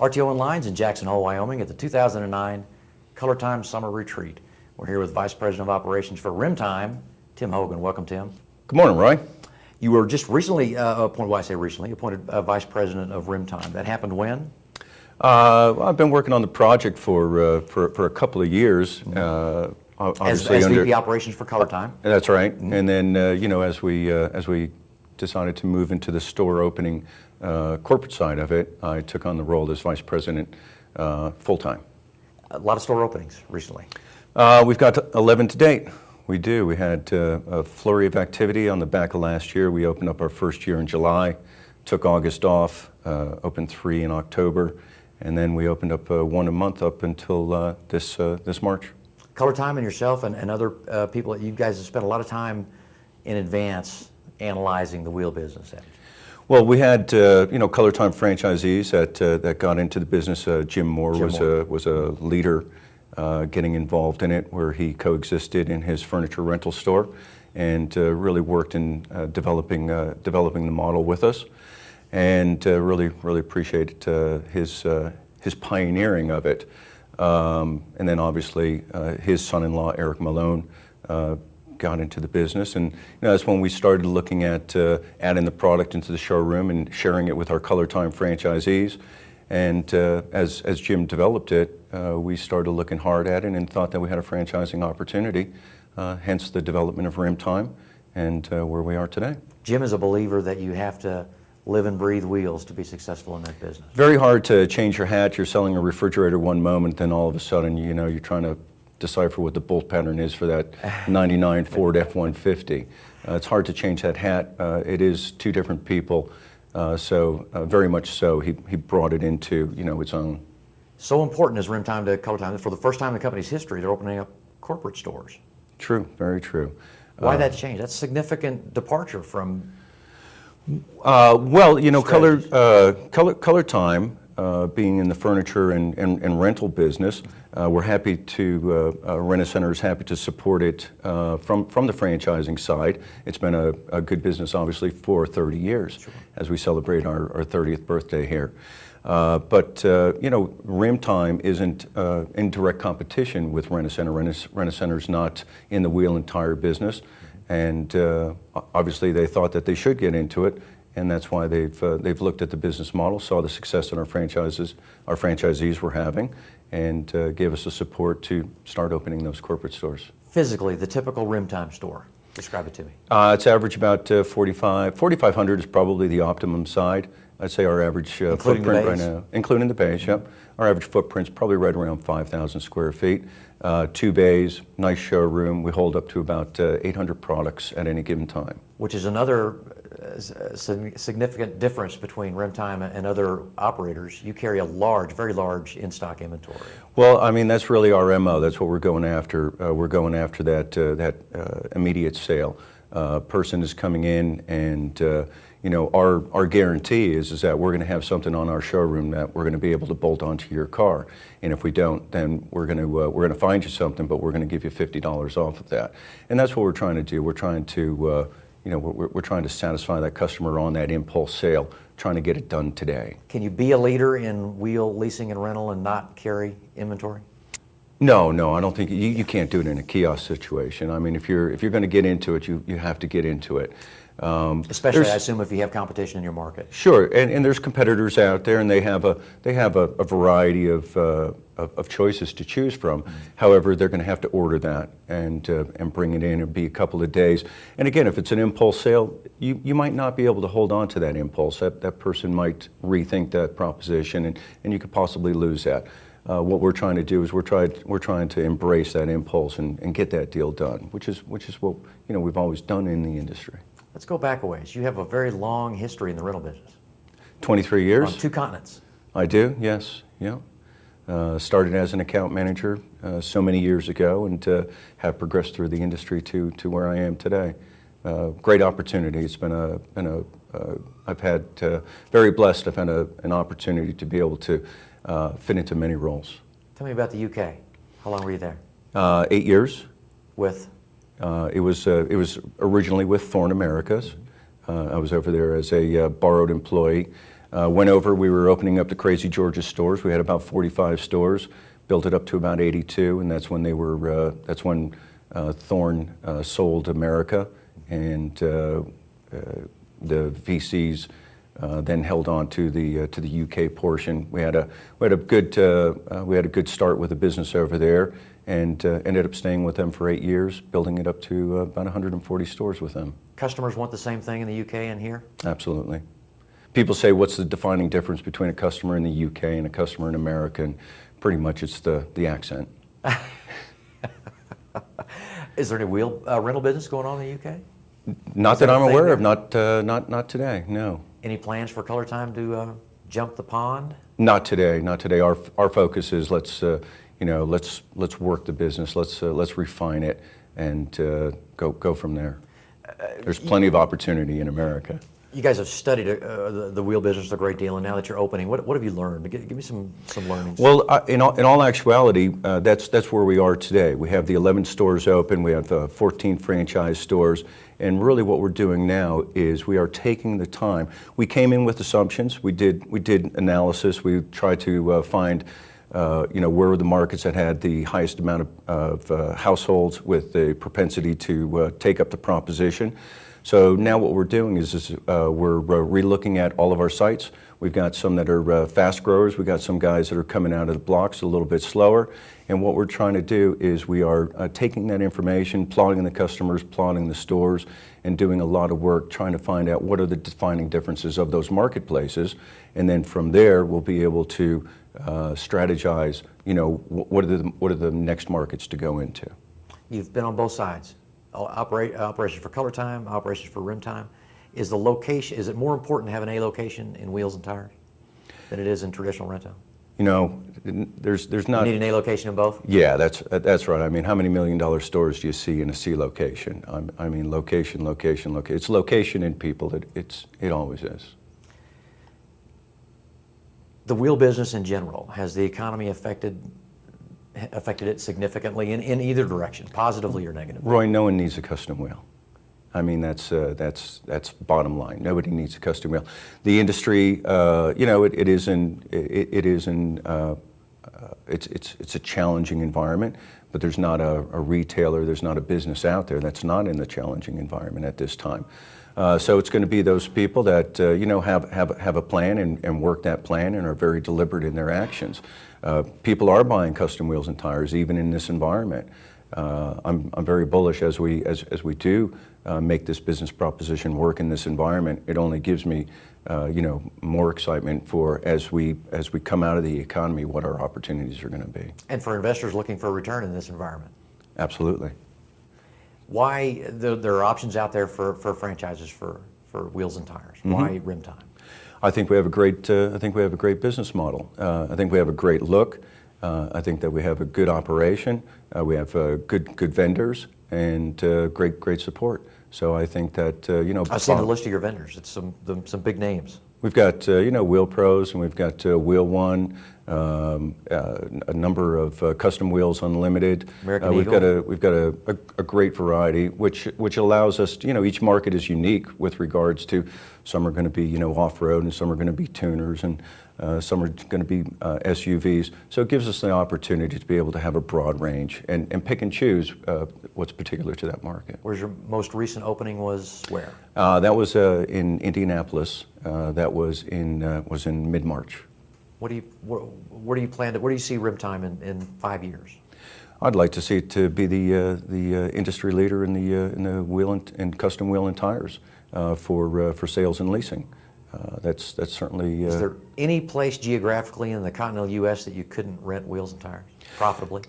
RTO and Lines in Jackson Hole, Wyoming at the 2009 ColorTyme Summer Retreat. We're here with Vice President of Operations for RimTyme, Tim Hogan. Welcome, Tim. Good morning, Roy. You were just recently appointed, well, I say recently, appointed Vice President of RimTyme. That happened when? I've been working on the project for a couple of years. As VP Operations for ColorTyme. That's right. And then, as we decided to move into the store opening corporate side of it, I took on the role as Vice President full-time. A lot of store openings recently. We've got 11 to date. We do. We had a flurry of activity on the back of last year. We opened up our first year in July, took August off, opened 3 in October, and then we opened up 1 a month up until this March. ColorTyme and yourself and other people, you guys have spent a lot of time in advance analyzing the wheel business. Well, we had ColorTyme franchisees that got into the business. Jim Moore was a leader getting involved in it, where he coexisted in his furniture rental store and really worked in developing the model with us, and really appreciated his pioneering of it. And then obviously his son-in-law Eric Malone got into the business, and that's when we started looking at adding the product into the showroom and sharing it with our ColorTyme franchisees. And as Jim developed it, we started looking hard at it and thought that we had a franchising opportunity, hence the development of RimTyme and where we are today. Jim is a believer that you have to live and breathe wheels to be successful in that business. Very hard to change your hat. You're selling a refrigerator one moment, then all of a sudden, you're trying to decipher what the bolt pattern is for that 99 Ford F-150. It's hard to change that hat. It is two different people, so very much so. He brought it into its own. So important is RimTyme to ColorTyme. For the first time in the company's history, they're opening up corporate stores. True, very true. Why that change? That's a significant departure from. ColorTyme, being in the furniture and rental business, we're happy to, Rent-A-Center is happy to support it from the franchising side. It's been a good business, obviously, for 30 years, sure, as we celebrate our 30th birthday here. But RimTyme isn't in direct competition with Rent-A-Center. Rent-A-Center's not in the wheel and tire business. And obviously they thought that they should get into it, and that's why they've looked at the business model, saw the success that our franchisees were having, and gave us the support to start opening those corporate stores. Physically, the typical RimTyme store, describe it to me. It's average about 4,500 is probably the optimum side. I'd say our average footprint right now, including the bays, yep. Our average footprint's probably right around 5,000 square feet. 2 bays, nice showroom. We hold up to about 800 products at any given time. Which is another significant difference between RimTyme and other operators. You carry a very large in-stock inventory. Well, I mean, that's really our MO. That's what we're going after. We're going after that immediate sale. Person is coming in, and our guarantee is that we're going to have something on our showroom that we're going to be able to bolt onto your car. And if we don't, then we're going to find you something, but we're going to give you $50 off of that. And that's what we're trying to do. We're trying to we're trying to satisfy that customer on that impulse sale, trying to get it done today. Can you be a leader in wheel leasing and rental and not carry inventory? No, I don't think you can't do it in a kiosk situation. I mean, if you're going to get into it, you have to get into it. Especially, I assume, if you have competition in your market. Sure, and there's competitors out there, and they have a variety of choices to choose from. Mm-hmm. However, they're going to have to order that and bring it in. It'll be a couple of days. And again, if it's an impulse sale, you might not be able to hold on to that impulse. That person might rethink that proposition, and you could possibly lose that. What we're trying to do is we're trying to embrace that impulse and get that deal done, which is what we've always done in the industry. Let's go back a ways. You have a very long history in the rental business. 23 years. On 2 continents. I do, yes, yeah. Started as an account manager so many years ago, and have progressed through the industry to where I am today. Great opportunity. It's been I've had very blessed. I've had an opportunity to be able to fit into many roles. Tell me about the UK. How long were you there? 8 years. With? It was originally with Thorn Americas. I was over there as a borrowed employee. Went over, we were opening up the Crazy Georgia stores. We had about 45 stores, built it up to about 82, and that's when Thorne sold America, and the VCs then held on to the UK portion. We had a good start with the business over there, and ended up staying with them for 8 years, building it up to about 140 stores with them. Customers want the same thing in the UK and here? Absolutely. People say, what's the defining difference between a customer in the UK and a customer in America? And pretty much it's the accent. Is there any wheel rental business going on in the UK? Not that I'm aware of. Not today. No. Any plans for ColorTyme to jump the pond? Not today. Not today. Our focus is let's work the business. Let's refine it and go from there. There's plenty of opportunity in America. You guys have studied the wheel business a great deal, and now that you're opening, what have you learned? Give me some learnings. Well, in all actuality, that's where we are today. We have the 11 stores open. We have 14 franchise stores, and really what we're doing now is we are taking the time. We came in with assumptions. We did analysis. We tried to find where were the markets that had the highest amount of households with the propensity to take up the proposition. So now what we're doing is we're re-looking at all of our sites. We've got some that are fast growers. We've got some guys that are coming out of the blocks a little bit slower. And what we're trying to do is we are taking that information, plotting the customers, plotting the stores, and doing a lot of work trying to find out what are the defining differences of those marketplaces. And then from there, we'll be able to strategize, what are the next markets to go into. You've been on both sides. Operations for ColorTyme, operations for RimTyme. Is it more important to have an A location in wheels and tires than it is in traditional rental? There's not. You need an A location in both? Yeah, that's right. I mean, how many $1 million stores do you see in a C location? I mean, location. It's location and people. It always is. The wheel business in general, has the economy affected it significantly in either direction, positively or negatively? Roy, no one needs a custom wheel. I mean, that's bottom line. Nobody needs a custom wheel. The industry, it's a challenging environment, but there's not a retailer, there's not a business out there that's not in the challenging environment at this time. So it's going to be those people that have a plan and work that plan and are very deliberate in their actions. People are buying custom wheels and tires even in this environment. I'm very bullish as we do make this business proposition work in this environment. It only gives me more excitement for as we come out of the economy, what our opportunities are going to be. And for investors looking for a return in this environment. Absolutely. Why there are options out there for franchises for wheels and tires? Mm-hmm. Why RimTyme? I think we have a great business model. I think we have a great look. I think that we have a good operation. We have good vendors and great support. So I think that I've seen the list of your vendors. It's some big names. We've got Wheel Pros, and we've got Wheel One, a number of Custom Wheels Unlimited. American Eagle. We've got a great variety, which allows us to, each market is unique with regards to, some are going to be off-road, and some are going to be tuners, and some are going to be SUVs. So it gives us the opportunity to be able to have a broad range and pick and choose what's particular to that market. Where's your most recent opening was where? That was in Indianapolis. That was in mid-March. Where do you see RimTyme in 5 years? I'd like to see it to be the industry leader in the wheel and custom wheel and tires for sales and leasing. That's certainly. Is there any place geographically in the continental U.S. that you couldn't rent wheels and tires profitably?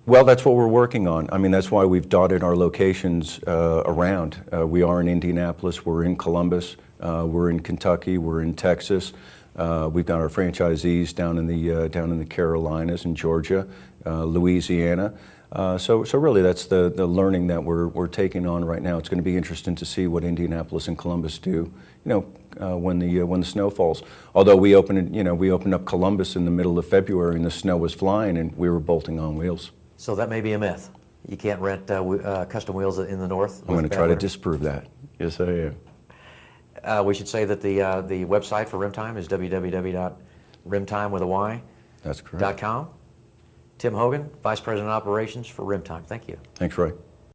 Well, that's what we're working on. I mean, that's why we've dotted our locations around. We are in Indianapolis. We're in Columbus. We're in Kentucky. We're in Texas. We've got our franchisees down in the Carolinas and Georgia, Louisiana. So really, that's the learning that we're taking on right now. It's going to be interesting to see what Indianapolis and Columbus do. When the snow falls. Although we opened up Columbus in the middle of February and the snow was flying and we were bolting on wheels. So that may be a myth. You can't rent custom wheels in the north? I'm going to try to disprove that. Yes, I am. We should say that the website for RimTyme is www.rimtyme.com. That's correct. Tim Hogan, Vice President of Operations for RimTyme. Thank you. Thanks, Roy.